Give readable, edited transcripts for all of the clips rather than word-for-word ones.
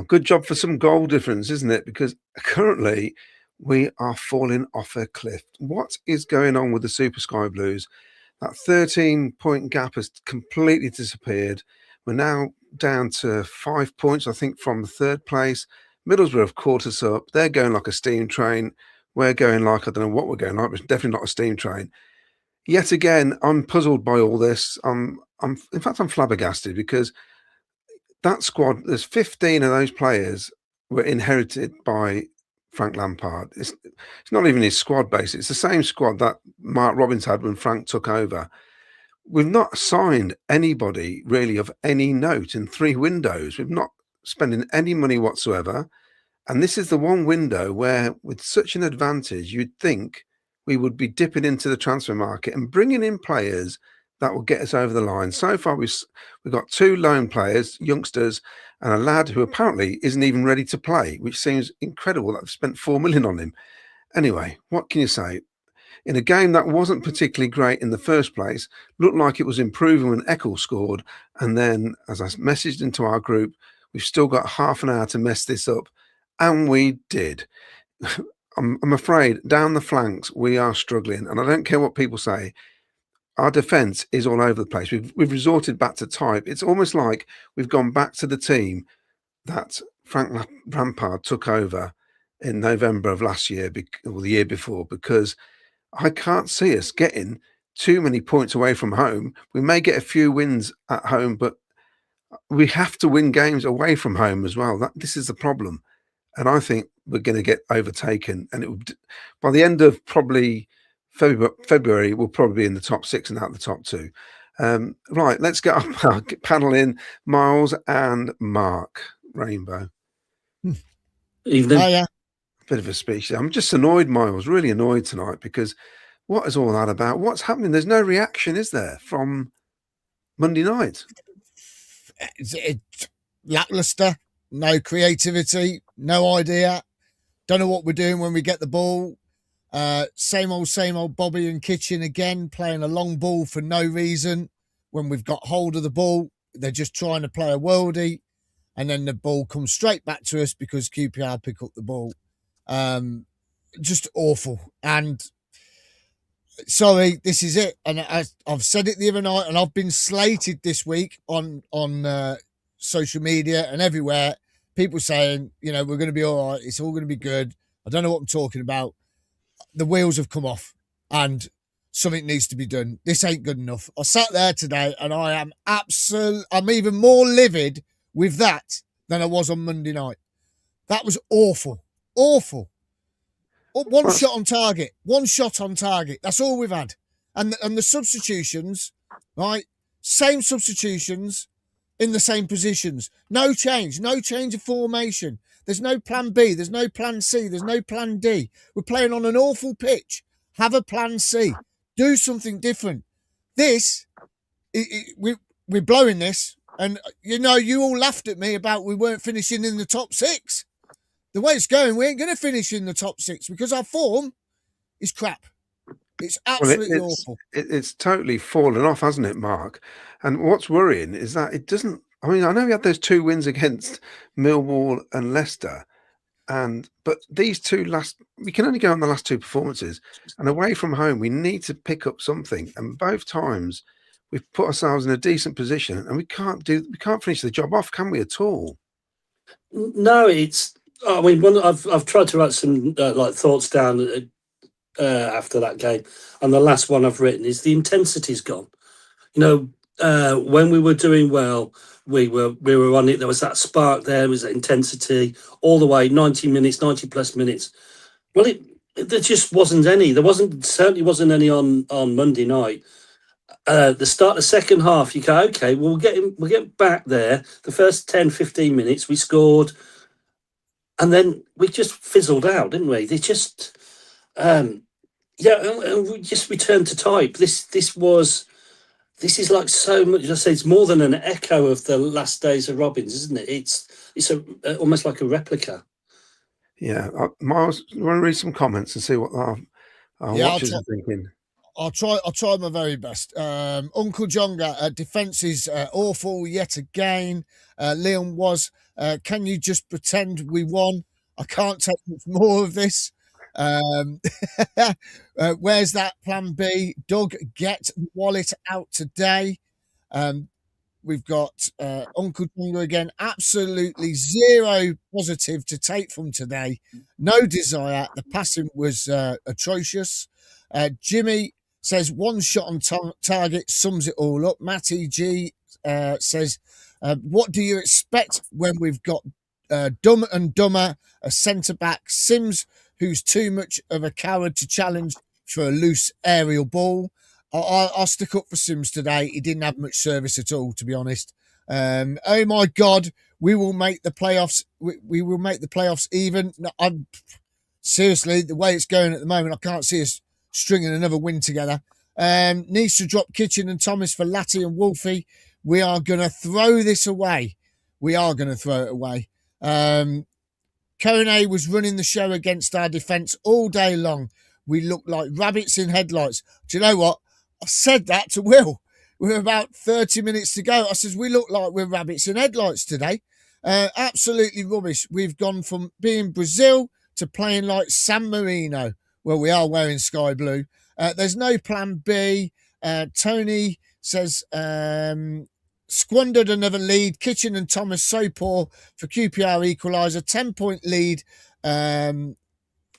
good job for some goal difference, isn't it? Because currently we are falling off a cliff. What is going on with the Super Sky Blues? That 13-point gap has completely disappeared. We're now down to 5 points, I think, from the third place. Middlesbrough have caught us up. They're going like a steam train. We're going like, I don't know what we're going like, but it's definitely not a steam train. Yet again, I'm puzzled by all this. In fact, I'm flabbergasted because that squad, there's 15 of those players were inherited by Frank Lampard. It's not even his squad base. It's the same squad that Mark Robbins had when Frank took over. We've not signed anybody really of any note in 3 windows. We've not spending any money whatsoever. And this is the one window where, with such an advantage, you'd think we would be dipping into the transfer market and bringing in players that will get us over the line. So far, we've got 2 loan players, youngsters, and a lad who apparently isn't even ready to play, which seems incredible that I've spent 4 million on him. Anyway, what can you say? In a game that wasn't particularly great in the first place, looked like it was improving when Eccles scored. And then, as I messaged into our group, we've still got half an hour to mess this up. And we did. I'm afraid down the flanks, we are struggling. And I don't care what people say. Our defence is all over the place. We've resorted back to type. It's almost like we've gone back to the team that Frank Lampard took over in November of last year, or the year before, because I can't see us getting too many points away from home. We may get a few wins at home, but we have to win games away from home as well. This is the problem. And I think we're going to get overtaken. And by the end of probably February, we'll probably be in the top 6 and out the top 2. Right, let's get our panel in. Miles and Mark Rainbow. Evening. Oh, yeah. Bit of a speech. I'm just annoyed, Miles, really annoyed tonight, because what is all that about? What's happening? There's no reaction, is there, from Monday night? It's lackluster, no creativity, no idea. Don't know what we're doing when we get the ball. Same old Bobby and Kitchen again, playing a long ball for no reason. When we've got hold of the ball, they're just trying to play a worldie, and then the ball comes straight back to us because QPR pick up the ball. Just awful. And sorry, this is it. And I've said it the other night, and I've been slated this week on social media and everywhere. People saying, we're going to be all right. It's all going to be good. I don't know what I'm talking about. The wheels have come off and something needs to be done. This ain't good enough. I sat there today and I am I'm even more livid with that than I was on Monday night. That was awful. Awful. One shot on target. That's all we've had. And the substitutions, right? Same substitutions in the same positions. No change of formation. There's no plan B. There's no plan C. There's no plan D. We're playing on an awful pitch. Have a plan C. Do something different. We're blowing this. And, you all laughed at me about we weren't finishing in the top 6. The way it's going, we ain't going to finish in the top 6 because our form is crap. It's absolutely awful. It's totally fallen off, hasn't it, Mark? And what's worrying is that it doesn't. I mean, I know we had those 2 wins against Millwall and Leicester, but these 2 we can only go on the last 2 performances. And away from home, we need to pick up something. And both times, we've put ourselves in a decent position, and we can't finish the job off, can we at all? No, I mean, I've tried to write some thoughts down after that game, and the last one I've written is the intensity's gone. When we were doing well, we were on it. There was that spark there was that intensity all the way, 90 plus minutes. Well, there just wasn't any. Certainly wasn't any on Monday night. The start of the second half, you go, okay, well, we'll get back there. The first 10, 15 minutes, we scored. And then we just fizzled out, didn't we? They just, and we just returned to type. This is like so much. I say it's more than an echo of the last days of Robins, isn't it? It's almost like a replica. Yeah, Miles, you want to read some comments and see what our watchers are thinking? I'll try my very best. Uncle Jonga, defence is awful yet again. Leon was Can you just pretend we won? I can't take much more of this. Where's that plan B? Doug, get the wallet out today. We've got Uncle Jungle again. Absolutely zero positive to take from today. No desire. The passing was atrocious. Jimmy says one shot on target sums it all up. Matty G says, what do you expect when we've got Dumb and Dumber, a centre-back, Sims, who's too much of a coward to challenge for a loose aerial ball? I'll stick up for Sims today. He didn't have much service at all, to be honest. Oh my God, we will make the playoffs. We will make the playoffs even. No, seriously, the way it's going at the moment, I can't see us stringing another win together. Needs to drop Kitchen and Thomas for Latty and Wolfie. We are going to throw this away. We are going to throw it away. Kone was running the show against our defence all day long. We looked like rabbits in headlights. Do you know what? I said that to Will. We're about 30 minutes to go. I says, we look like we're rabbits in headlights today. Absolutely rubbish. We've gone from being Brazil to playing like San Marino. Well, we are wearing sky blue. There's no plan B. Tony says, squandered another lead. Kitchen and Thomas so poor for QPR equaliser. 10-point lead.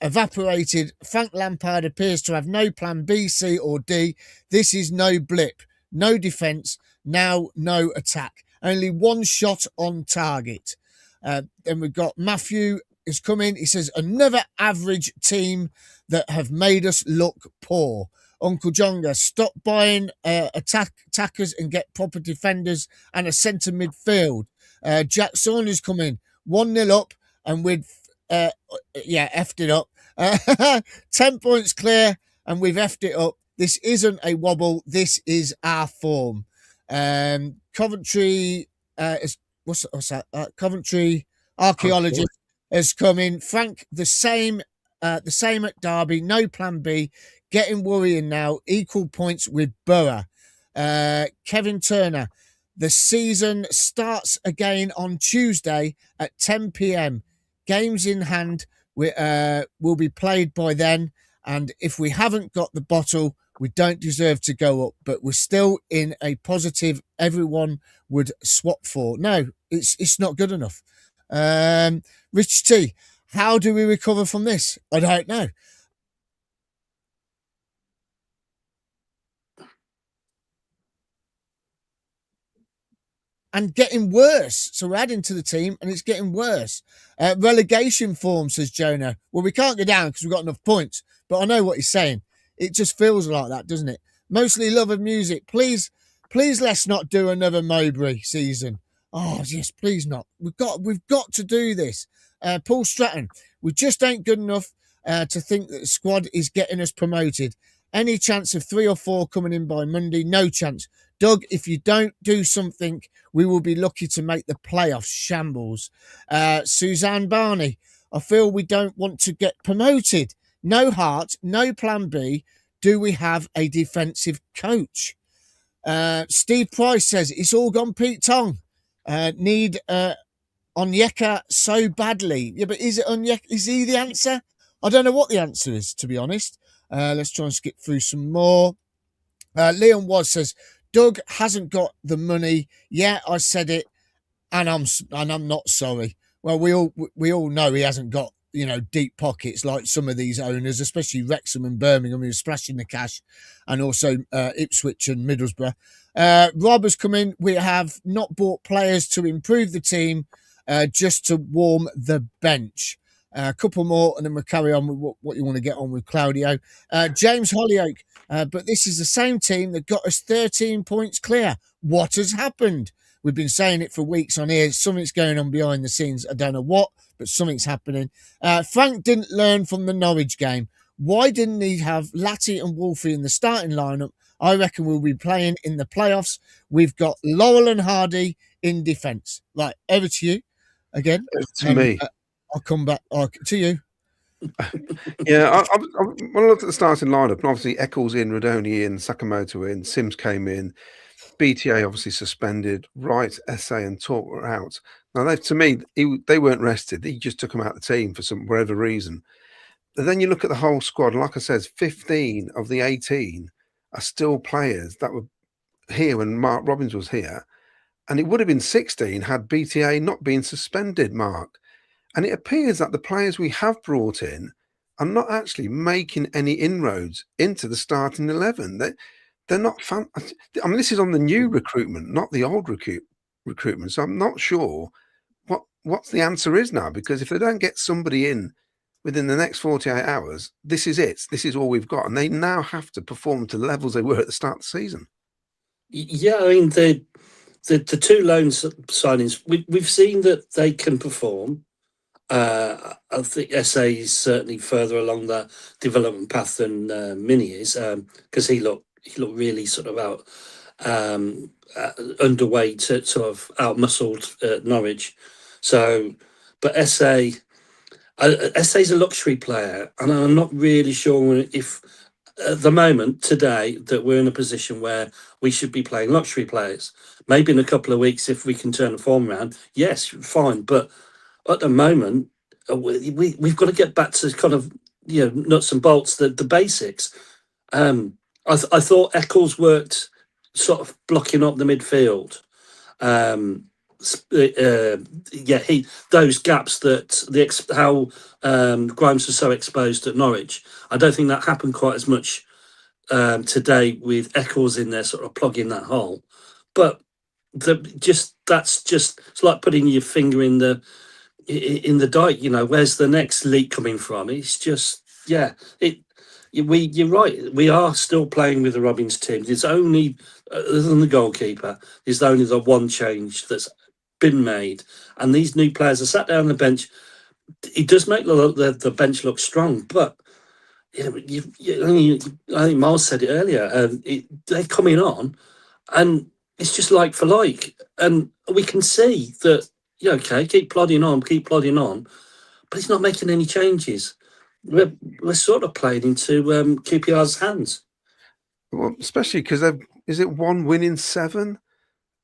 Evaporated. Frank Lampard appears to have no plan B, C or D. This is no blip, no defence, now no attack. Only one shot on target. Then we've got Matthew has come in. He says, another average team that have made us look poor. Uncle Jonga, stop buying attackers and get proper defenders and a centre midfield. Jack Saunders come in. 1-0 up and we'd effed it up. 10 points clear and we've effed it up. This isn't a wobble. This is our form. Coventry what's that? Coventry archaeologist has come in. Frank, the same at Derby. No plan B. Getting worrying now. Equal points with Borough. Kevin Turner. The season starts again on Tuesday at 10 p.m. Games in hand will be played by then. And if we haven't got the bottle, we don't deserve to go up. But we're still in a positive everyone would swap for. No, it's not good enough. Rich T, how do we recover from this? I don't know. And getting worse. So we're adding to the team and it's getting worse. Relegation form, says Jonah. Well, we can't go down because we've got enough points. But I know what he's saying. It just feels like that, doesn't it? Mostly love of music. Please, let's not do another Mowbray season. Oh, yes, please not. We've got to do this. Paul Stratton, we just ain't good enough to think that the squad is getting us promoted. Any chance of 3 or 4 coming in by Monday? No chance. Doug, if you don't do something, we will be lucky to make the playoffs. Shambles. Suzanne Barney, I feel we don't want to get promoted. No heart, no plan B. Do we have a defensive coach? Steve Price says, it's all gone Pete Tong. Need Onyeka so badly. Yeah, but is it Onyeka? Is he the answer? I don't know what the answer is, to be honest. Let's try and skip through some more. Leon Was says, Doug hasn't got the money. Yeah, I said it, and I'm not sorry. Well, we all know he hasn't got, deep pockets like some of these owners, especially Wrexham and Birmingham, who are splashing the cash, and also Ipswich and Middlesbrough. Rob has come in. We have not bought players to improve the team, just to warm the bench. A couple more, and then we'll carry on with what you want to get on with Claudio. James Hollyoak, but this is the same team that got us 13 points clear. What has happened? We've been saying it for weeks on here. Something's going on behind the scenes. I don't know what, but something's happening. Frank didn't learn from the Norwich game. Why didn't he have Latty and Wolfie in the starting lineup? I reckon we'll be playing in the playoffs. We've got Laurel and Hardy in defence. Right, over to you again. To me. I'll come back to you. Yeah, when I looked at the starting lineup, and obviously Eccles in, Rodoni in, Sakamoto in, Sims came in. BTA obviously suspended. Wright, SA, and Talk were out. Now, to me, they weren't rested. He just took them out of the team for whatever reason. And then you look at the whole squad, and like I said, 15 of the 18 are still players that were here when Mark Robins was here. And it would have been 16 had BTA not been suspended, Mark. And it appears that the players we have brought in are not actually making any inroads into the starting 11. They're not fun. I mean, this is on the new recruitment, not the old recruitment. So I'm not sure what the answer is now, because if they don't get somebody in within the next 48 hours, this is it. This is all we've got. And they now have to perform to levels they were at the start of the season. Yeah, I mean, the two loan signings, we've seen that they can perform. I think SA is certainly further along the development path than Mini is, because he looked really sort of out underweight, sort of out-muscled at Norwich. So, but SA's a luxury player, and I'm not really sure if at the moment today that we're in a position where we should be playing luxury players. Maybe in a couple of weeks, if we can turn the form around, yes, fine. But at the moment, we've got to get back to kind of nuts and bolts, the basics. I thought Eccles worked sort of blocking up the midfield. Those gaps that how Grimes was so exposed at Norwich. I don't think that happened quite as much today with Eccles in there, sort of plugging that hole. But it's like putting your finger in the dike. Where's the next leak coming from? It's just you're right. We are still playing with the Robins team. There's only, other than the goalkeeper, there's only the one change that's been made, and these new players are sat down on the bench. It does make the bench look strong, but I think Miles said it earlier. They're coming on, and it's just like for like, and we can see that. Okay, keep plodding on, but he's not making any changes. We're sort of playing into QPR's hands. Well, especially because is it 1 win in 7?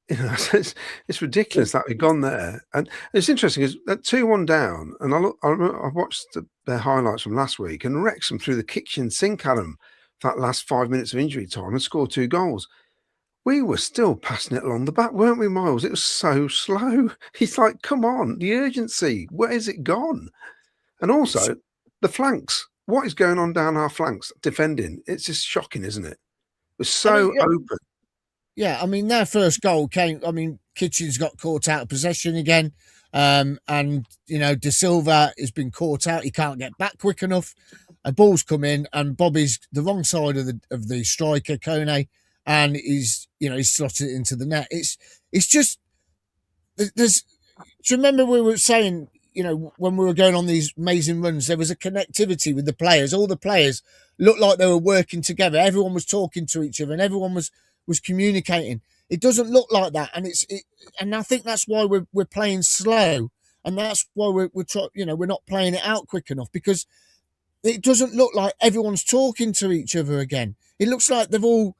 It's ridiculous that we've gone there, and it's interesting because at 2-1 down, and I watched their highlights from last week, and Wrexham threw the kitchen sink at them that last 5 minutes of injury time and scored 2 goals. We were still passing it along the back, weren't we, Miles? It was so slow. He's like, come on, the urgency, where is it gone? And also the flanks. What is going on down our flanks defending? It's just shocking, isn't it? We're so open. Yeah, I mean, their first goal came. I mean, Kitchen's got caught out of possession again. And, De Silva has been caught out. He can't get back quick enough. A ball's come in, and Bobby's the wrong side of the striker, Kone, and he's slotted it into the net. It's just, do you remember we were saying, when we were going on these amazing runs, there was a connectivity with the players. All the players looked like they were working together. Everyone was talking to each other, and everyone was communicating. It doesn't look like that, and I think that's why we're playing slow, and that's why we're not playing it out quick enough, because it doesn't look like everyone's talking to each other again. It looks like they've all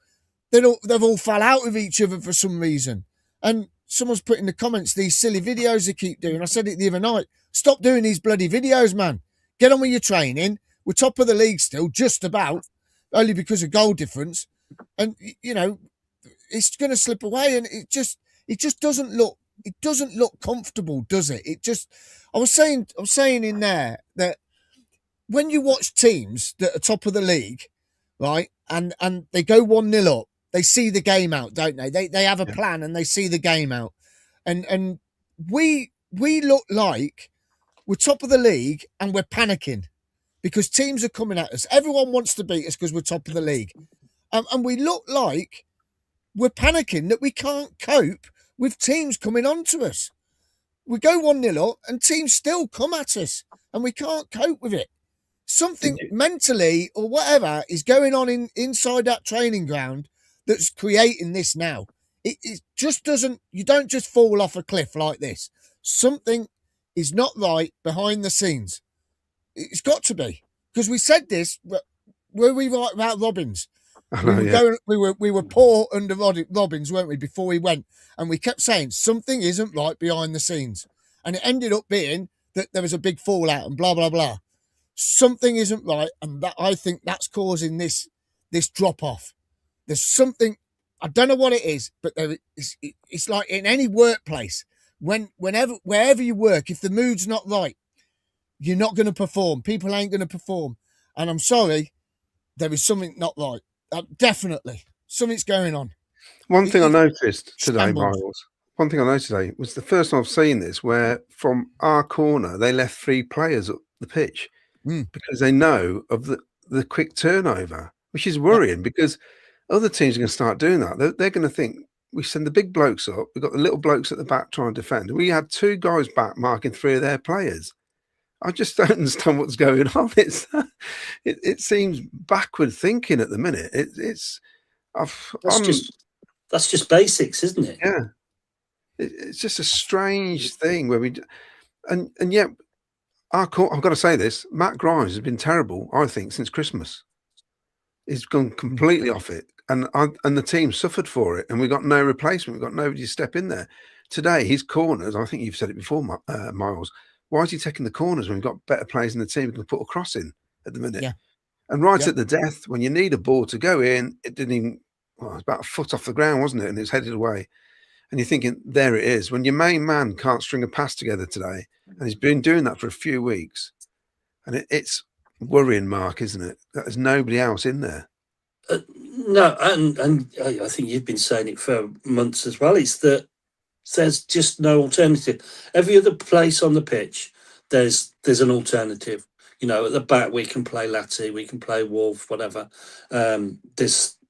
fell out with each other for some reason. And someone's put in the comments these silly videos they keep doing. I said it the other night. Stop doing these bloody videos, man. Get on with your training. We're top of the league still, just about, only because of goal difference. And it's going to slip away, and it just doesn't look comfortable, does it? I was saying in there that when you watch teams that are top of the league, right, and they go 1-0 up, they see the game out, don't they? They have a plan and they see the game out. And we look like we're top of the league and we're panicking because teams are coming at us. Everyone wants to beat us because we're top of the league. And we look like we're panicking that we can't cope with teams coming on to us. We go 1-0 up and teams still come at us and we can't cope with it. Something mentally or whatever is going on inside that training ground that's creating this now. It just doesn't, you don't just fall off a cliff like this. Something is not right behind the scenes. It's got to be. Because we said this, were we right about Robins? I We know, were yeah. going, we were poor under Robbins, weren't we, before we went? And we kept saying something isn't right behind the scenes. And it ended up being that there was a big fallout and blah, blah, blah. Something isn't right. And that, I think that's causing this drop off. There's something, I don't know what it is, but it's like in any workplace, wherever you work, if the mood's not right, you're not going to perform. People ain't going to perform. And I'm sorry, there is something not right. Definitely. Something's going on. One thing I noticed today, shambles. Miles, one thing I noticed today was the first time I've seen this where from our corner they left 3 players up the pitch because they know of the quick turnover, which is worrying because other teams are going to start doing that. They're going to think, we send the big blokes up, we've got the little blokes at the back trying to defend. We had 2 guys back marking 3 of their players. I just don't understand what's going on. It seems backward thinking at the minute. That's just basics, isn't it? Yeah, it's just a strange thing where and yet I've got to say this: Matt Grimes has been terrible, I think, since Christmas. He's gone completely off it, and the team suffered for it, and we got no replacement. We got nobody to step in there. Today, his corners. I think you've said it before, Miles. Why is he taking the corners when we've got better players in the team who can put a cross in at the minute? Yeah. And right at the death, when you need a ball to go in, it didn't even. Well, it was about a foot off the ground, wasn't it? And it was headed away. And you're thinking, there it is. When your main man can't string a pass together today, and he's been doing that for a few weeks, and it's worrying, Mark, isn't it? That there's nobody else in there. No, and I think you've been saying it for months as well. It's that there's just no alternative. Every other place on the pitch, there's an alternative. You know, at the back we can play Latte, we can play Wolf, whatever.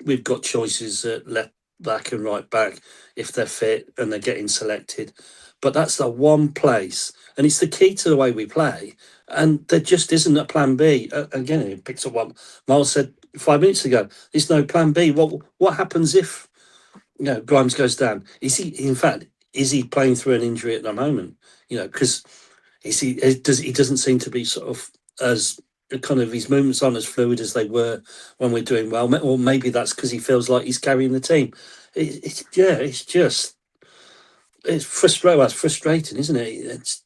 We've got choices at left back and right back if they're fit and they're getting selected. But that's the one place, and it's the key to the way we play. And there just isn't a plan B. Again, it picks up what Miles said 5 minutes ago. There's no plan B. What happens if Grimes goes down? Is he playing through an injury at the moment? Because he doesn't seem to be sort of as kind of his movements aren't as fluid as they were when we're doing well, or maybe that's because he feels like he's carrying the team. It's frustrating, isn't it? It's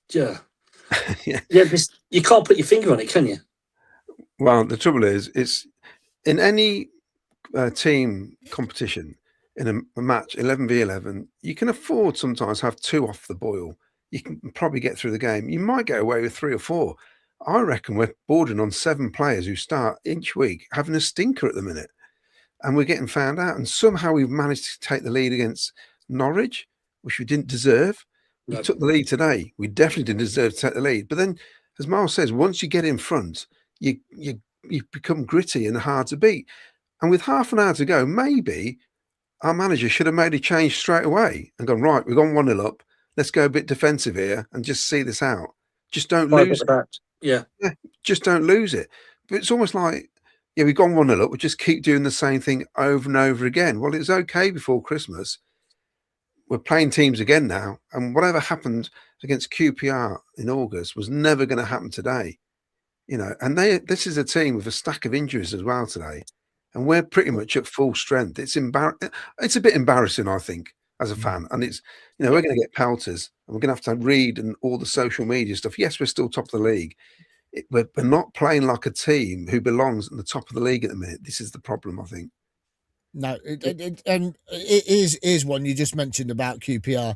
you can't put your finger on it, can you? Well, the trouble is, it's in any team competition in a match 11v11, you can afford sometimes have 2 off the boil. You can probably get through the game. You might get away with 3 or 4. I reckon we're bordering on 7 players who start each week having a stinker at the minute, and we're getting found out. And somehow we've managed to take the lead against Norwich, which we didn't deserve. We took the lead today. We definitely didn't deserve to take the lead. But then, as Miles says, once you get in front, you become gritty and hard to beat. And with half an hour to go, maybe our manager should have made a change straight away and gone, right, we've gone 1-0 up. Let's go a bit defensive here and just see this out. Just don't lose it. Yeah, just don't lose it. But it's almost like, we've gone 1-0 up. We just keep doing the same thing over and over again. Well, it was okay before Christmas. We're playing teams again now. And whatever happened against QPR in August was never going to happen today. And this is a team with a stack of injuries as well today. And we're pretty much at full strength. It's a bit embarrassing, I think, as a fan. And it's, we're going to get pelters and we're going to have to read and all the social media stuff. Yes, we're still top of the league. We're not playing like a team who belongs at the top of the league at the minute. This is the problem, I think. No, and it is one you just mentioned about QPR.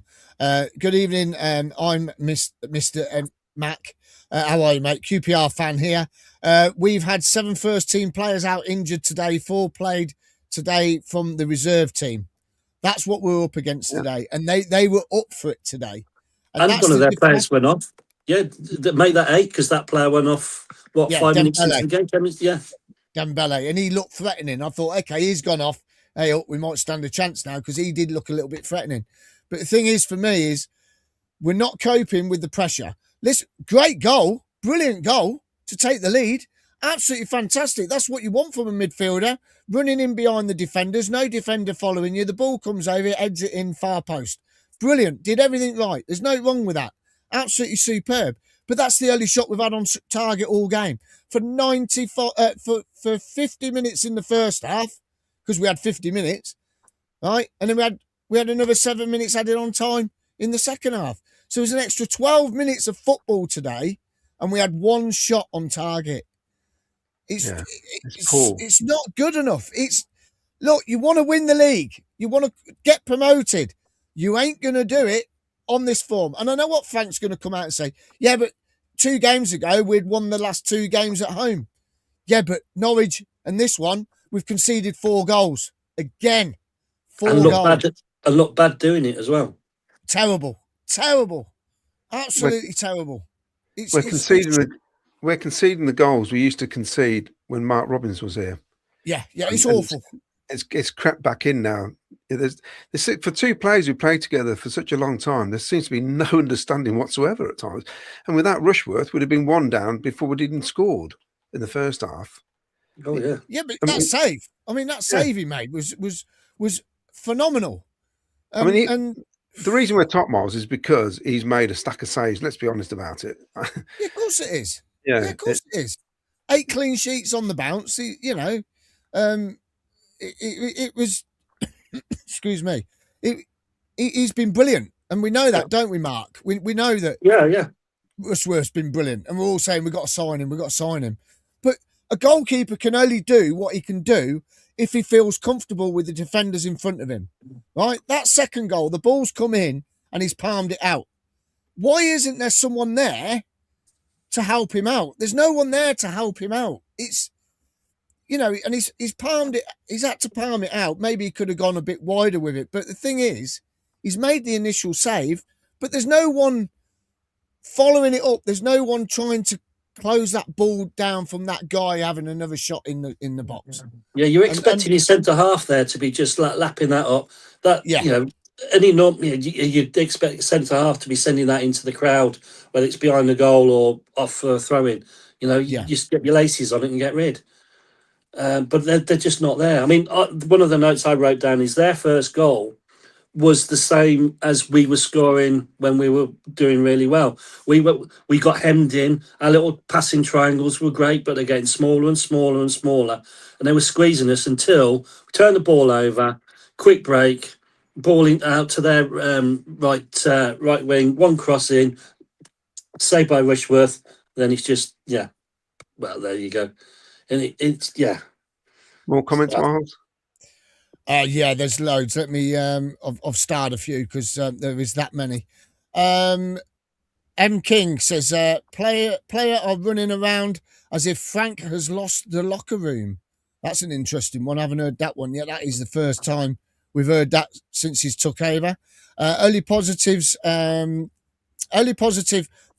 Good evening. I'm Mr. Mac. How are you, mate? QPR fan here. We've had 7 first-team players out injured today. 4 played today from the reserve team. That's what we're up against today, and they were up for it today. And one of their players went off. Yeah, make that 8 because that player went off. 5 minutes into the game? 10 minutes, yeah. Dembele, and he looked threatening. I thought, okay, he's gone off. Hey, we might stand a chance now because he did look a little bit threatening. But the thing is, for me, is we're not coping with the pressure. Listen, great goal, brilliant goal to take the lead. Absolutely fantastic. That's what you want from a midfielder. Running in behind the defenders, no defender following you. The ball comes over, heads it in far post. Brilliant. Did everything right. There's no wrong with that. Absolutely superb. But that's the only shot we've had on target all game. For 50 minutes in the first half, because we had 50 minutes, right? And then we had another 7 minutes added on time in the second half. So it was an extra 12 minutes of football today, and we had one shot on target. It's poor. it's not good enough. Look, you want to win the league, you want to get promoted, you ain't going to do it on this form. And I know what Frank's going to come out and say. Yeah, but 2 games ago we'd won the last 2 games at home. Yeah, but Norwich and this one we've conceded 4 goals again. 4 goals. And look bad doing it as well. Terrible, absolutely terrible. We're conceding the goals we used to concede when Mark Robbins was here. Yeah, it's awful. It's crept back in now. There's for 2 players who played together for such a long time, there seems to be no understanding whatsoever at times. And without Rushworth, we'd have been 1 down before we'd even scored in the first half. Oh yeah, yeah, but that save. I mean, that save he made was phenomenal. And the reason we're top, Miles, is because he's made a stack of saves. Let's be honest about it. Yeah, of course it is. Yeah, of course it is. 8 clean sheets on the bounce. You know, it was. Excuse me. He's been brilliant, and we know that, don't we, Mark? We know that. Yeah. Rushworth's been brilliant, and we're all saying we've got to sign him. But a goalkeeper can only do what he can do if he feels comfortable with the defenders in front of him, right? That second goal, the ball's come in and he's palmed it out. Why isn't there someone there to help him out? There's no one there to help him out. It's, you know, and he's palmed it. He's had to palm it out. Maybe he could have gone a bit wider with it. But the thing is, he's made the initial save, but there's no one following it up. There's no one trying to close that ball down from that guy having another shot in the box. Yeah, you're expecting your centre half there to be just lapping that up. Yeah. You know, you'd expect centre half to be sending that into the crowd, whether it's behind the goal or off for a throw in. You know, you just get your laces on it and get rid. But they're just not there. I mean, one of the notes I wrote down is their first goal was the same as we were scoring when we were doing really well. We got hemmed in. Our little passing triangles were great, but they're getting smaller and smaller and smaller. And they were squeezing us until we turned the ball over, quick break, balling out to their right wing, 1 cross in, saved by Rushworth. Then it's just, well, there you go. And it's More comments, Miles? Yeah, there's loads. Let me I've starred a few because there is that many. M King says player are running around as if Frank has lost the locker room. That's an interesting one. I haven't heard that one yet. That is the first time we've heard that since he's took over. Early positive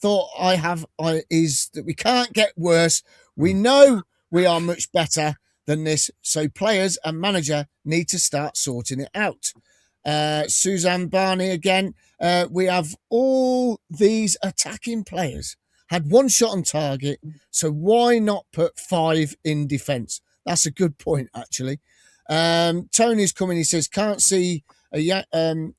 thought I have is that we can't get worse. We know we are much better than this, so players and manager need to start sorting it out. Suzanne Barney again. We have all these attacking players, had 1 shot on target, so why not put 5 in defence? That's a good point, actually. Tony's coming. He says can't see on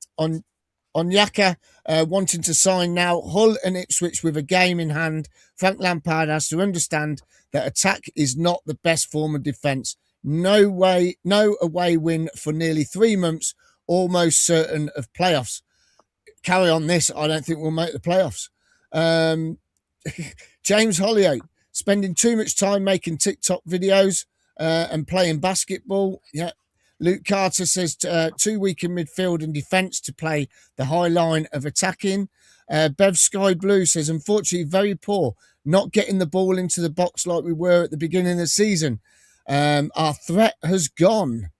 Yaka wanting to sign now. Hull and Ipswich with a game in hand. Frank Lampard has to understand that attack is not the best form of defence. No away win for nearly 3 months, almost certain of playoffs. Carry on this, I don't think we'll make the playoffs. James Hollyoak, spending too much time making TikTok videos and playing basketball. Yeah. Luke Carter says too weak in midfield and defence to play the high line of attacking. Bev Sky Blue says, unfortunately, very poor, not getting the ball into the box like we were at the beginning of the season. Our threat has gone.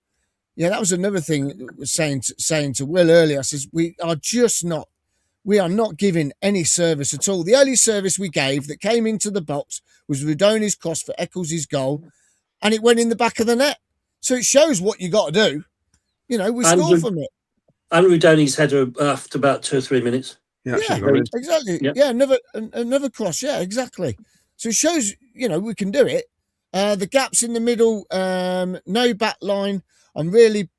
Yeah, that was another thing that was saying to Will earlier. I says, we are not giving any service at all. The only service we gave that came into the box was Rudoni's cross for Eccles' goal, and it went in the back of the net. So it shows what you got to do. You know, we score from it. And Rudoni's header after about 2 or 3 minutes. Yeah, exactly. Yeah, another cross. Yeah, exactly. So it shows, you know, we can do it. The gaps in the middle, no back line. I'm really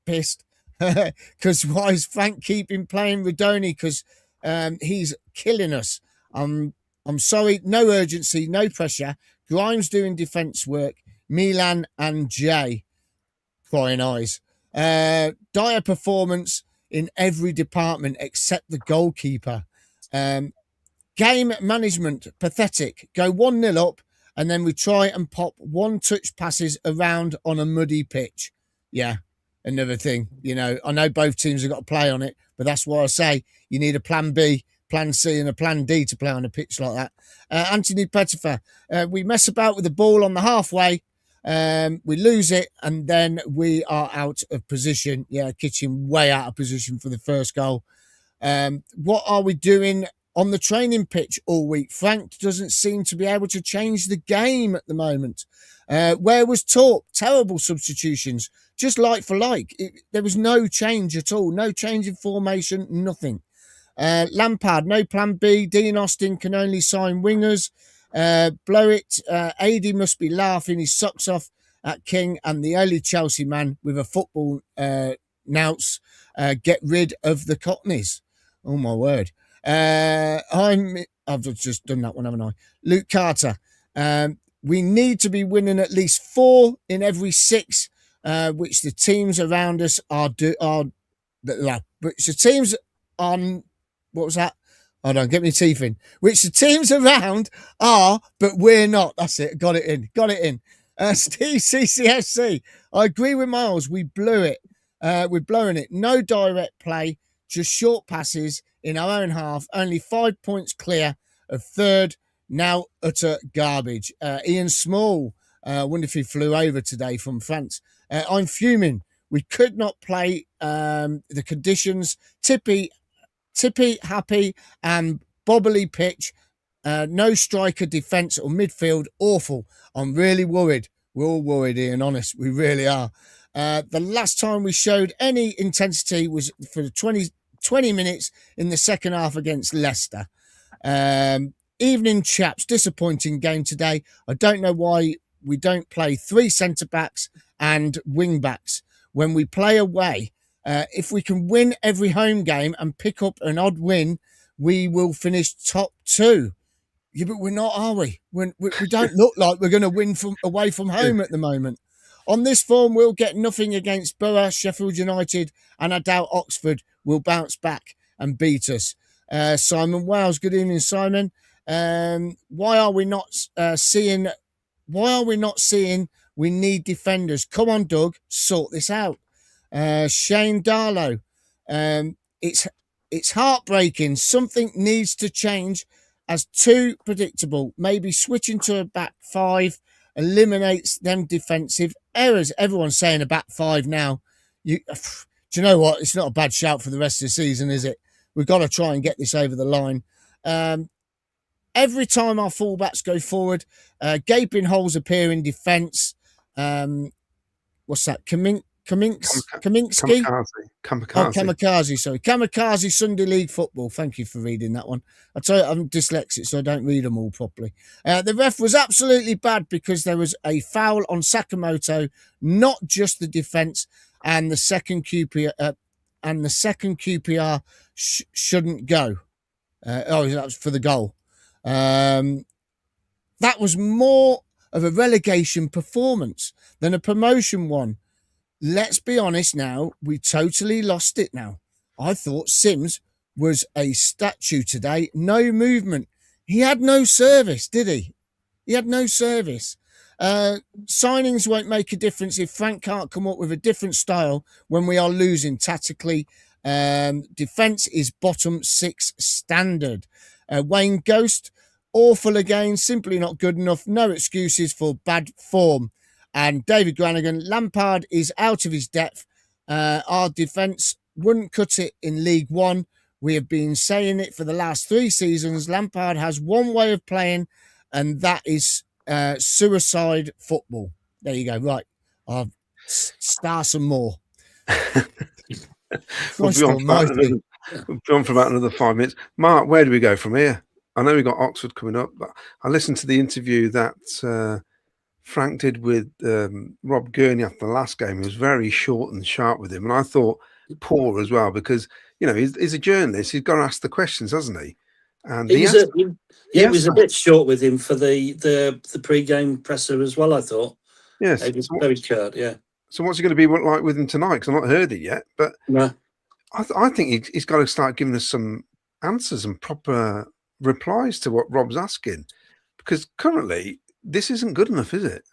pissed because why is Frank keeping playing Rudoni? Because he's killing us. I'm sorry. No urgency, no pressure. Grimes doing defence work. Milan and Jay. crying eyes. Dire performance in every department except the goalkeeper. Game management, pathetic. Go 1-0 up, and then we try and pop one-touch passes around on a muddy pitch. Yeah, another thing. You know, I know both teams have got to play on it, but that's why I say you need a plan B, plan C, and a plan D to play on a pitch like that. Anthony Pettifer, we mess about with the ball on the halfway. We lose it, and then we are out of position. Yeah, Kitchen way out of position for the first goal. What are we doing on the training pitch all week? Frank doesn't seem to be able to change the game at the moment. Where was Torp? Terrible substitutions, just like for like. There was no change at all, no change in formation, nothing. Lampard, no plan B. Dean Austin can only sign wingers. Blow it. AD must be laughing his socks off at King and the only Chelsea man with a football nounce. Get rid of the Cockneys. Oh my word. I've just done that one, haven't I? Luke Carter. We need to be winning at least 4 in every 6, which the teams around us which the teams on. What was that? Hold on, get my teeth in. Which the teams around are, but we're not. That's it. Got it in. Steve CCFC. I agree with Miles. We blew it. We're blowing it. No direct play, just short passes in our own half. Only 5 points clear of third. Now utter garbage. Ian Small. I wonder if he flew over today from France. I'm fuming. We could not play the conditions. Tippy, happy, and bobbly pitch. No striker, defence, or midfield. Awful. I'm really worried. We're all worried, Ian, honest. We really are. The last time we showed any intensity was for the 20 minutes in the second half against Leicester. Evening, chaps. Disappointing game today. I don't know why we don't play 3 centre-backs and wing-backs when we play away. If we can win every home game and pick up an odd win, we will finish top 2. Yeah, but we're not, are we? We don't look like we're going to win away from home at the moment. On this form, we'll get nothing against Borough, Sheffield United, and I doubt Oxford will bounce back and beat us. Simon Wales, good evening, Simon. Why are we not seeing we need defenders? Come on, Doug, sort this out. Shane Darlow, it's heartbreaking. Something needs to change as too predictable. Maybe switching to a back 5 eliminates them defensive errors. Everyone's saying a back 5 now. Do you know what? It's not a bad shout for the rest of the season, is it? We've got to try and get this over the line. Every time our fullbacks go forward, gaping holes appear in defence. What's that? Kaminsky? Kamikaze. Sorry. Kamikaze Sunday League football. Thank you for reading that one. I tell you, I'm dyslexic, so I don't read them all properly. The ref was absolutely bad because there was a foul on Sakamoto, not just the defence, and the second QPR shouldn't go. That was for the goal. That was more of a relegation performance than a promotion one. Let's be honest now, we totally lost it now. I thought Sims was a statue today. No movement. He had no service, did he? He had no service. Signings won't make a difference if Frank can't come up with a different style when we are losing tactically. Defence is bottom 6 standard. Wayne Ghost, awful again, simply not good enough. No excuses for bad form. And David Granigan, Lampard is out of his depth. Our defence wouldn't cut it in League One. We have been saying it for the last 3 seasons. Lampard has one way of playing, and that is suicide football. There you go. Right. I'll star some more. We'll be on for about another 5 minutes. Mark, where do we go from here? I know we've got Oxford coming up, but I listened to the interview that Frank did with Rob Gurney after the last game. He was very short and sharp with him, and I thought poor as well because he's a journalist. He's got to ask the questions, hasn't he? And it was a bit short with him for the pre-game presser as well. I thought. Yes, it was very curt. Yeah. So what's it going to be like with him tonight? Because I've not heard it yet. But No. I think he's got to start giving us some answers and proper replies to what Rob's asking. Because currently, this isn't good enough, is it?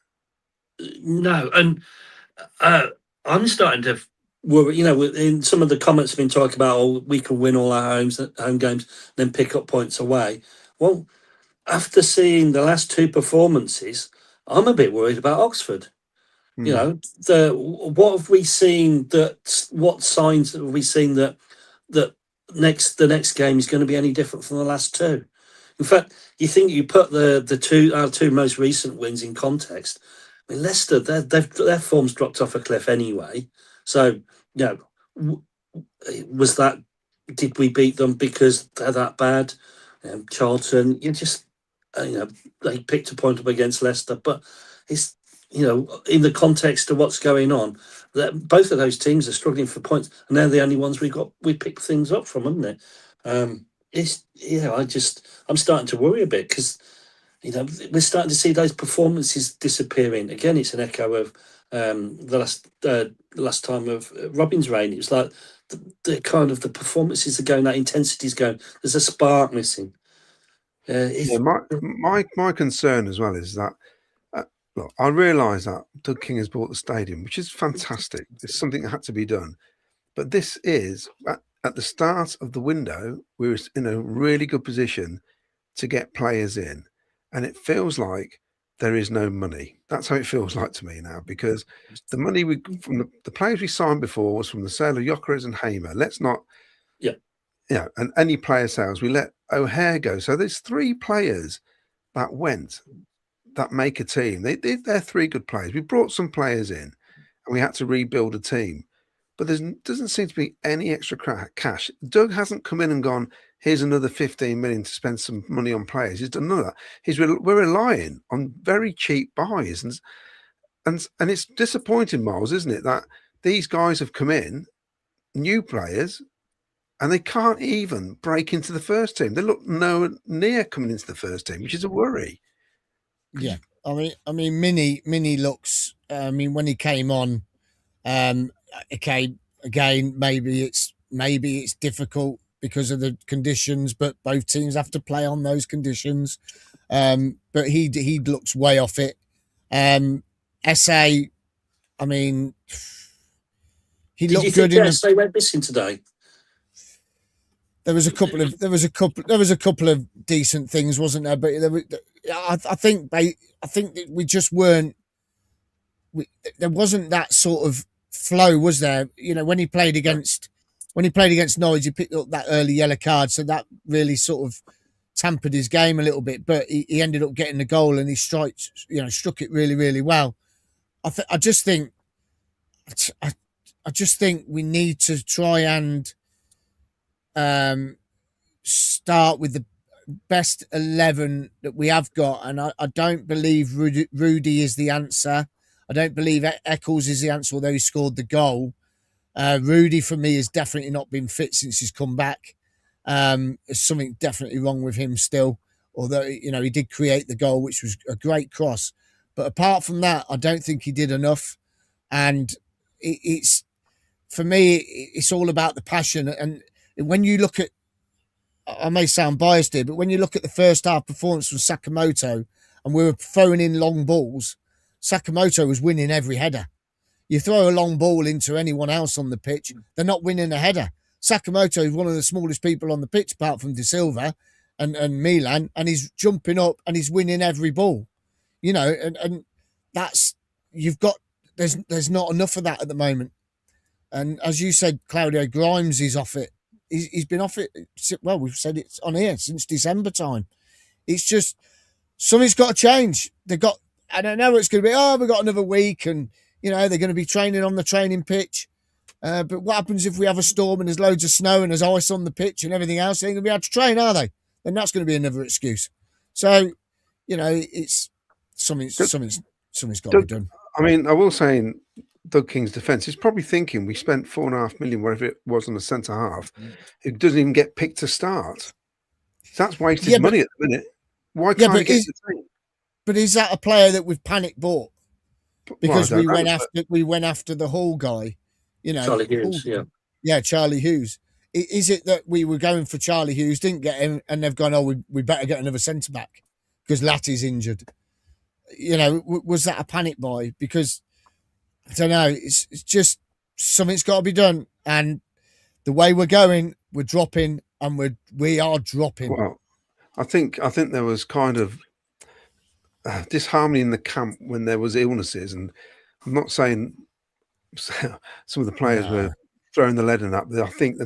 No, and I'm starting to worry. In some of the comments have been talking about, oh, we can win all our home games, then pick up points away. Well, after seeing the last two performances, I'm a bit worried about Oxford. What have we seen? What signs have we seen that the next game is going to be any different from the last two? In fact, you think you put our two most recent wins in context. I mean, Leicester, their form's dropped off a cliff anyway. So, was that? Did we beat them because they're that bad? Charlton, they picked a point up against Leicester, but it's in the context of what's going on, that both of those teams are struggling for points, and they're the only ones we picked things up from, haven't they? I'm starting to worry a bit because we're starting to see those performances disappearing again. It's an echo of the last time of Robin's reign. It was like the kind of the performances are going, that intensity's going. There's a spark missing. My concern as well is that look, I realise that Doug King has bought the stadium, which is fantastic. It's something that had to be done, but this is at the start of the window. We were in a really good position to get players in, and it feels like there is no money. That's how it feels like to me now, because the money from the players we signed before was from the sale of Gyökeres and Hamer. Let's not, and any player sales. We let O'Hare go. So there's three players that went that make a team. They're three good players. We brought some players in, and we had to rebuild a team. But there doesn't seem to be any extra cash. Doug hasn't come in and gone, here's another 15 million to spend some money on players. He's done none of that. We're relying on very cheap buys. And it's disappointing, Miles, isn't it, that these guys have come in, new players, and they can't even break into the first team. They look nowhere near coming into the first team, which is a worry. Yeah. I mean, Mini looks, when he came on, okay, again, maybe it's difficult because of the conditions, but both teams have to play on those conditions. But he looks way off it. SA, I mean, he looked good. They went missing today. There was a couple of decent things, wasn't there? But I think that we just weren't. There wasn't that sort of flow, was there? When he played against Norwich, he picked up that early yellow card, so that really sort of tampered his game a little bit. But he ended up getting the goal, and he struck it really, really well. I just think we need to try and start with the best 11 that we have got, and I don't believe Rudy is the answer. I don't believe Eccles is the answer, although he scored the goal. Rudy, for me, has definitely not been fit since he's come back. There's something definitely wrong with him still, although he did create the goal, which was a great cross. But apart from that, I don't think he did enough. And it's for me, it's all about the passion. And when you look at, I may sound biased here, but when you look at the first half performance from Sakamoto, and we were throwing in long balls, Sakamoto was winning every header. You throw a long ball into anyone else on the pitch, they're not winning a header. Sakamoto is one of the smallest people on the pitch, apart from De Silva and Milan, and he's jumping up and he's winning every ball. And that's, there's not enough of that at the moment. And as you said, Claudio, Grimes is off it. He's been off it. Well, we've said it's on here since December time. It's just, something's got to change. I don't know what it's going to be. We've got another week, and they're going to be training on the training pitch. But what happens if we have a storm and there's loads of snow and there's ice on the pitch and everything else? They ain't going to be able to train, are they? Then that's going to be another excuse. So, it's something's got to be done. I mean, I will say in Doug King's defence, he's probably thinking we spent £4.5 million, whatever it was, on the centre half. It doesn't even get picked to start. So that's wasted money at the minute. Why can't he get the team? But is that a player that we've panic bought? because Well, I don't know, we went after the Hall guy, you know, Charlie Hughes, yeah. yeah, Charlie Hughes. Is it that we were going for Charlie Hughes, didn't get him, and they've gone, oh, we better get another centre back because Latty's injured? You know, was that a panic buy? Because I don't know. It's just something's got to be done, and the way we're going, we're dropping, and we are dropping. Well, I think there was kind of disharmony in the camp when there was illnesses, and I'm not saying some of the players were throwing the lead in that, but I think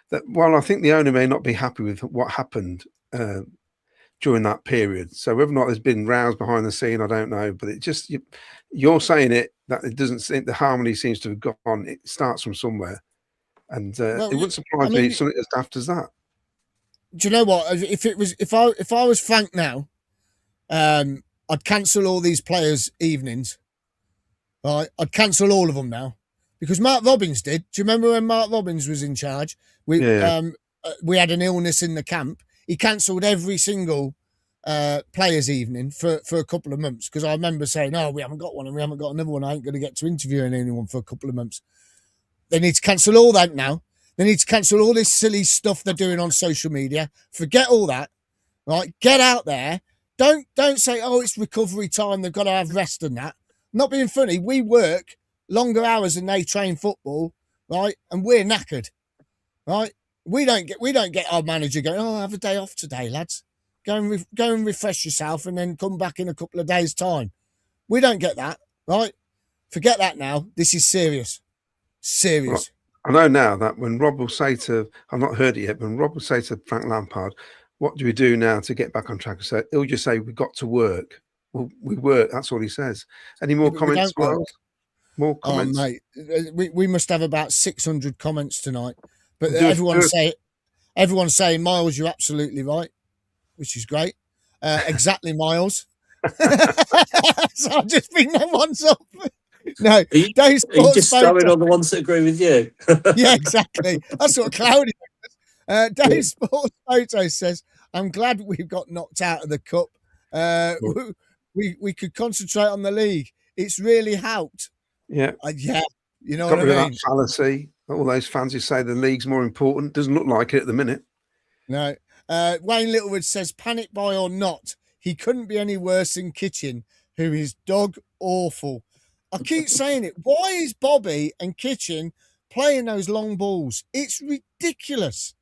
that while I think the owner may not be happy with what happened during that period, so whether or not there's been rows behind the scene, I don't know. But it just you're saying it that it doesn't seem the harmony seems to have gone. It starts from somewhere, and it wouldn't surprise me if something as daft as that. Do you know what? If I was Frank now, I'd cancel all these players' evenings. Right, I'd cancel all of them now, because Mark Robbins did. Do you remember when Mark Robbins was in charge? We had an illness in the camp. He cancelled every single players' evening for a couple of months, because I remember saying, "Oh, we haven't got one, and we haven't got another one. I ain't going to get to interviewing anyone for a couple of months." They need to cancel all that now. They need to cancel all this silly stuff they're doing on social media. Forget all that. Right, get out there. Don't say, "Oh, it's recovery time. They've got to have rest and that." Not being funny, we work longer hours than they train football, right? And we're knackered, right? We don't get our manager going, "Oh, have a day off today, lads. Go and refresh yourself, and then come back in a couple of days' time." We don't get that, right? Forget that now. This is serious. Serious. Well, I know now that when Rob will say to, I've not heard it yet, but when Rob will say to Frank Lampard, "What do we do now to get back on track?" So he'll just say, "We've got to work." Well, we work. That's all he says. Any more comments, Miles? More comments? Oh, mate, we must have about 600 comments tonight. But everyone's saying, "Miles, you're absolutely right," which is great. Exactly, Miles. So I'll just bring them ones up. No, Dave Sports are you just Photo. throwing on the ones that agree with you? Yeah, exactly. That's what Cloudy does. Dave Sports Photo says, "I'm glad we've got knocked out of the cup. We could concentrate on the league. It's really helped." Yeah. Yeah. You know Got what rid I of mean? that fallacy. All those fans who say the league's more important. Doesn't look like it at the minute. No. Wayne Littlewood says, "Panic buy or not, he couldn't be any worse than Kitchen, who is dog awful." I keep saying it. Why is Bobby and Kitchen playing those long balls? It's ridiculous.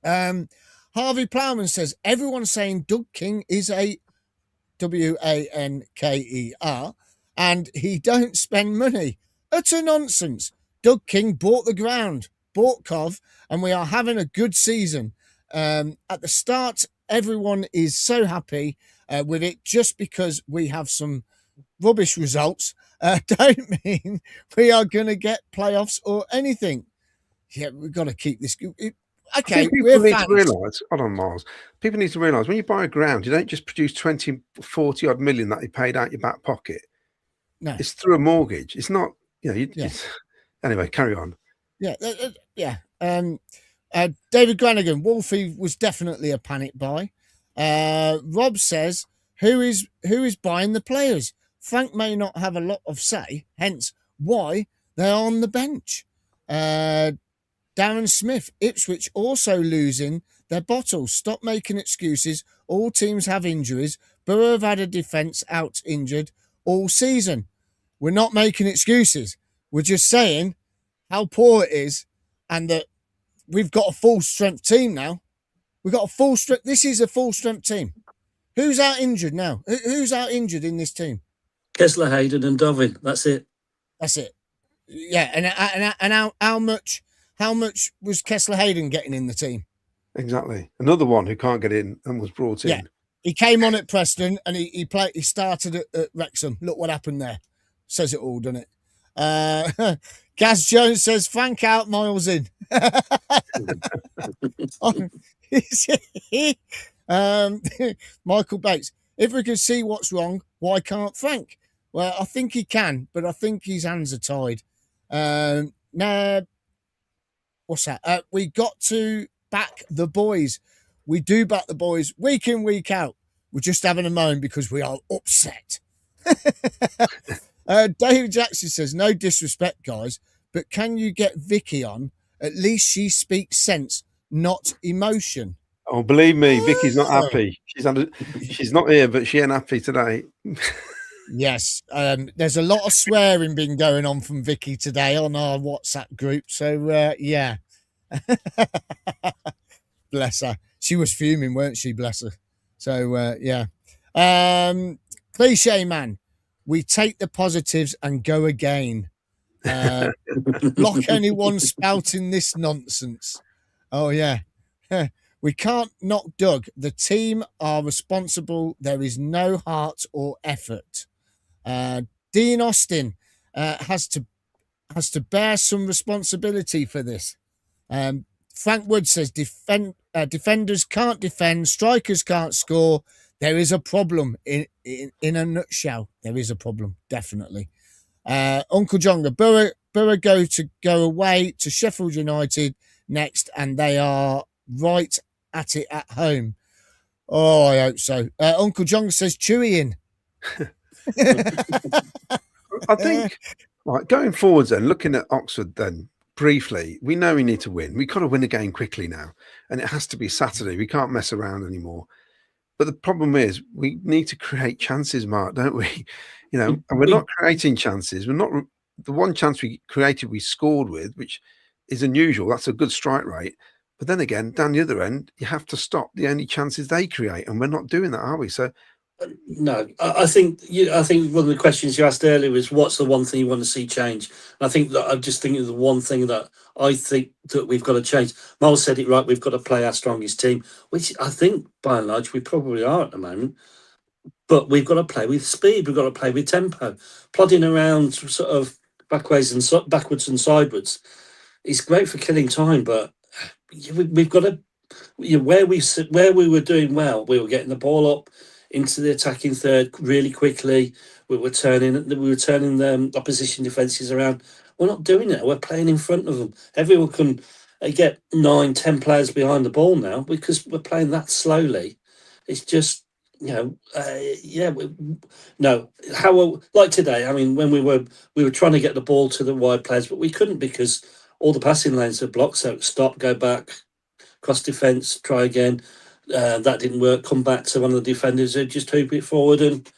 Harvey Plowman says, "Everyone's saying Doug King is a Wanker and he don't spend money. Utter nonsense. Doug King bought the ground, bought Cov, and we are having a good season. At the start, everyone is so happy with it just because we have some rubbish results. Don't mean we are going to get playoffs or anything." Yeah, we've got to keep this. Okay, people need to realise, hold on, Miles. People need to realise when you buy a ground, you don't just produce 20, 40 odd million that you paid out your back pocket. No. It's through a mortgage. It's not, anyway, carry on. Yeah. David Granigan, Wolfie was definitely a panic buy. Rob says, who is buying the players? Frank may not have a lot of say, hence why they're on the bench. Darren Smith, Ipswich also losing their bottles. Stop making excuses. All teams have injuries. Borough have had a defence out injured all season. We're not making excuses. We're just saying how poor it is, and that we've got a full strength team now. We've got a full strength. This is a full strength team. Who's out injured now? Who's out injured in this team? Kessler, Hayden, and Dovin. That's it. That's it. Yeah, and how much was Kessler Hayden getting in the team? Exactly. Another one who can't get in and was brought in. Yeah. He came on at Preston and he started at Wrexham. Look what happened there. Says it all, doesn't it? Gaz Jones says, "Frank out, Miles in." Michael Bates, "If we could see what's wrong, why can't Frank?" Well, I think he can, but I think his hands are tied. Now, what's that? We got to back the boys. We do back the boys week in, week out. We're just having a moan because we are upset. David Jackson says, no disrespect, guys, but can you get Vicky on? At least she speaks sense, not emotion. Oh, believe me, Vicky's not happy. She's not here, but she ain't happy today. Yes, there's a lot of swearing been going on from Vicky today on our WhatsApp group. So, yeah. Bless her. She was fuming, weren't she? Bless her. So, yeah. Cliche man, we take the positives and go again. Block anyone spouting this nonsense. Oh, yeah. We can't knock Doug. The team are responsible. There is no heart or effort. Dean Austin has to bear some responsibility for this. Frank Wood says defenders can't defend, strikers can't score. There is a problem in a nutshell. There is a problem, definitely. Uncle John, Borough go away to Sheffield United next, and they are right at it at home. Oh, I hope so. Uncle John says Chewy in. I think, right, going forwards then, looking at Oxford then, briefly, we know we need to win. We've got to win a game quickly now, and it has to be Saturday. We can't mess around anymore. But the problem is we need to create chances, Mark, don't we? You know, and we're not creating chances. We're not. The one chance we created, we scored with, which is unusual. That's a good strike rate. But then again, down the other end, you have to stop the only chances they create, and we're not doing that, are we? So, no, I think one of the questions you asked earlier was what's the one thing you want to see change. And I think that I'm just thinking of the one thing that I think that we've got to change. Miles said it right. We've got to play our strongest team, which I think by and large we probably are at the moment. But we've got to play with speed. We've got to play with tempo. Plodding around sort of backwards and sideways is great for killing time, but we've got to. Where we were doing well, we were getting the ball up into the attacking third really quickly. We were turning the opposition defences around. We're not doing it. We're playing in front of them. Everyone can get 9-10 players behind the ball now because we're playing that slowly. It's just, like today. I mean, when we were trying to get the ball to the wide players, but we couldn't because all the passing lanes were blocked. So stop, go back, cross defence, try again. That didn't work. Come back to one of the defenders who just hoop it forward and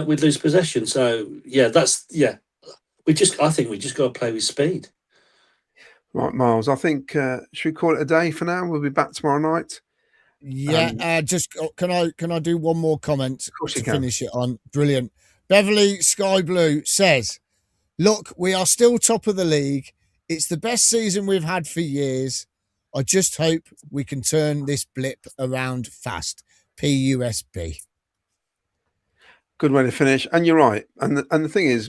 we'd lose possession. So I think we just got to play with speed. right, Miles, I think should we call it a day for now? We'll be back tomorrow night. Yeah, just can I do one more comment to finish it on? Brilliant. Beverly Sky Blue says, "Look, we are still top of the league. It's the best season we've had for years. I just hope we can turn this blip around fast. PUSB." Good way to finish. And you're right. And the thing is,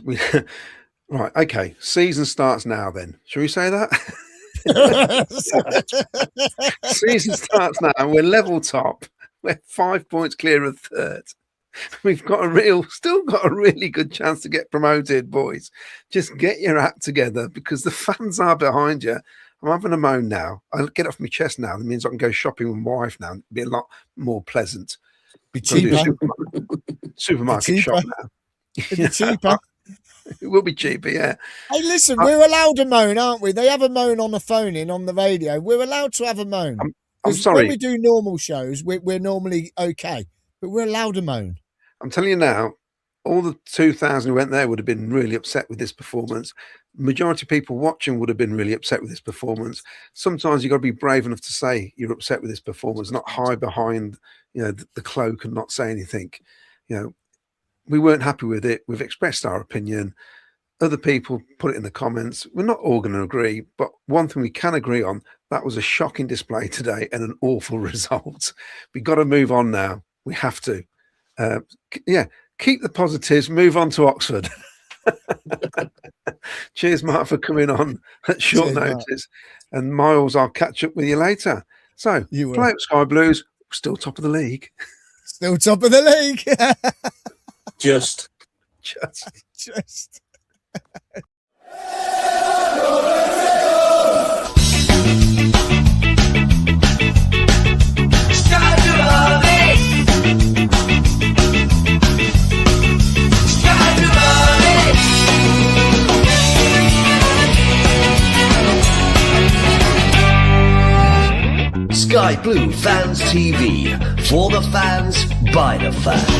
right, okay, season starts now then. Shall we say that? Season starts now. We're level top. We're 5 points clear of third. We've still got a really good chance to get promoted, boys. Just get your act together because the fans are behind you. I'm having a moan now. I'll get off my chest now. That means I can go shopping with my wife now. It'll be a lot more pleasant. Be cheaper. Supermarket shop now. Be cheaper. It will be cheaper, yeah. Hey, listen, we're allowed a moan, aren't we? They have a moan on the phone on the radio. We're allowed to have a moan. I'm sorry. When we do normal shows, we're normally okay, but we're allowed a moan. I'm telling you now, all the 2,000 who went there would have been really upset with this performance. Majority of people watching would have been really upset with this performance. Sometimes you've got to be brave enough to say you're upset with this performance, not hide behind, the cloak and not say anything. We weren't happy with it. We've expressed our opinion. Other people put it in the comments. We're not all going to agree, but one thing we can agree on, that was a shocking display today and an awful result. We've got to move on now. We have to. Keep the positives, move on to Oxford. Cheers, Mark, for coming on at short notice. Mark. And Miles, I'll catch up with you later. So, play up Sky Blues, still top of the league. Still top of the league. Just. Sky to Sky Blue Fans TV. For the fans, by the fans.